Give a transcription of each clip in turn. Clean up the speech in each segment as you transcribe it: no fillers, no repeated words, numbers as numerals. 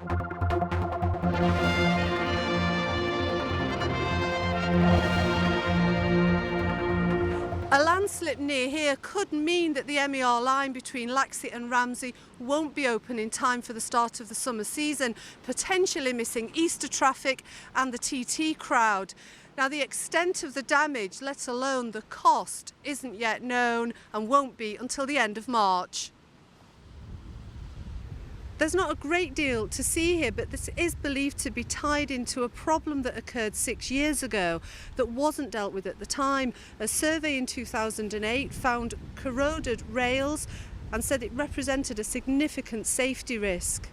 A landslip near here could mean that the MER line between Laxey and Ramsey won't be open in time for the start of the summer season, potentially missing Easter traffic and the TT crowd. Now, the extent of the damage, let alone the cost, isn't yet known and won't be until the end of March. There's not a great deal to see here, but this is believed to be tied into a problem that occurred 6 years ago that wasn't dealt with at the time. A survey in 2008 found corroded rails and said it represented a significant safety risk.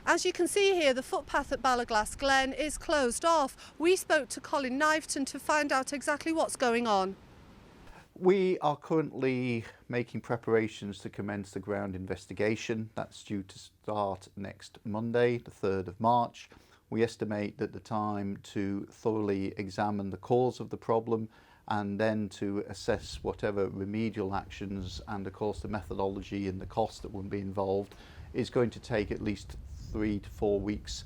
As you can see here, the footpath at Ballaglass Glen is closed off. We spoke to Colin Kniveton to find out exactly what's going on. We are currently making preparations to commence the ground investigation. That's due to start next Monday, the 3rd of March. We estimate that the time to thoroughly examine the cause of the problem and then to assess whatever remedial actions and of course the methodology and the cost that will be involved is going to take at least 3 to 4 weeks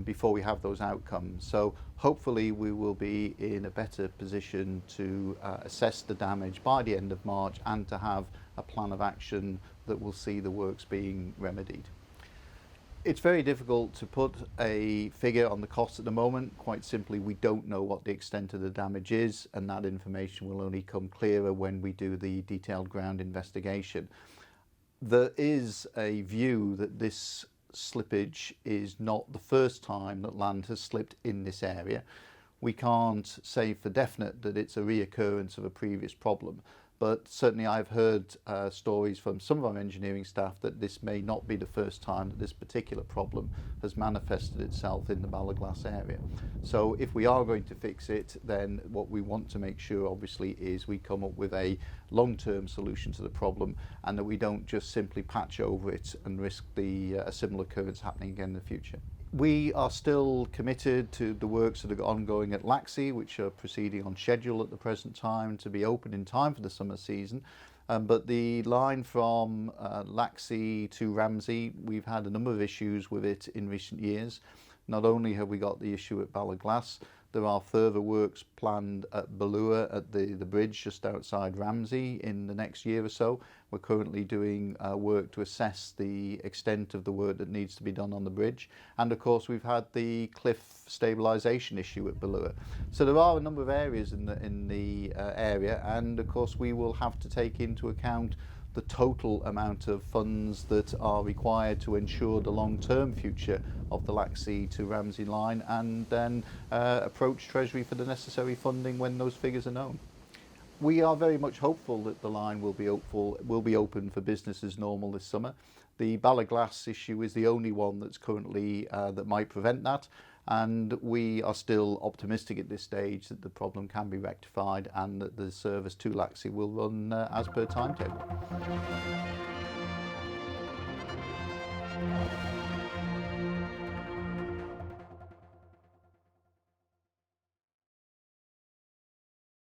before we have those outcomes. So hopefully we will be in a better position to assess the damage by the end of March and to have a plan of action that will see the works being remedied. It's very difficult to put a figure on the cost at the moment. Quite simply, we don't know what the extent of the damage is, and that information will only come clearer when we do the detailed ground investigation. There is a view that this slippage is not the first time that land has slipped in this area. We can't say for definite that it's a reoccurrence of a previous problem, but certainly I've heard stories from some of our engineering staff that this may not be the first time that this particular problem has manifested itself in the Ballaglass area. So if we are going to fix it, then what we want to make sure obviously is we come up with a long-term solution to the problem and that we don't just simply patch over it and risk a similar occurrence happening again in the future. We are still committed to the works that are ongoing at Laxey, which are proceeding on schedule at the present time to be open in time for the summer season. But the line from Laxey to Ramsey, we've had a number of issues with it in recent years. Not only have we got the issue at Ballaglass, there are further works planned at Ballaglass at the bridge just outside Ramsey in the next year or so. We're currently doing work to assess the extent of the work that needs to be done on the bridge. And of course we've had the cliff stabilisation issue at Ballaglass. So there are a number of areas in the area, and of course we will have to take into account the total amount of funds that are required to ensure the long-term future of the Laxey to Ramsey line, and then approach Treasury for the necessary funding when those figures are known. We are very much hopeful that the line will be open for business as normal this summer. The Ballaglass issue is the only one that's currently that might prevent that, and we are still optimistic at this stage that the problem can be rectified and that the service to Laxey will run as per timetable.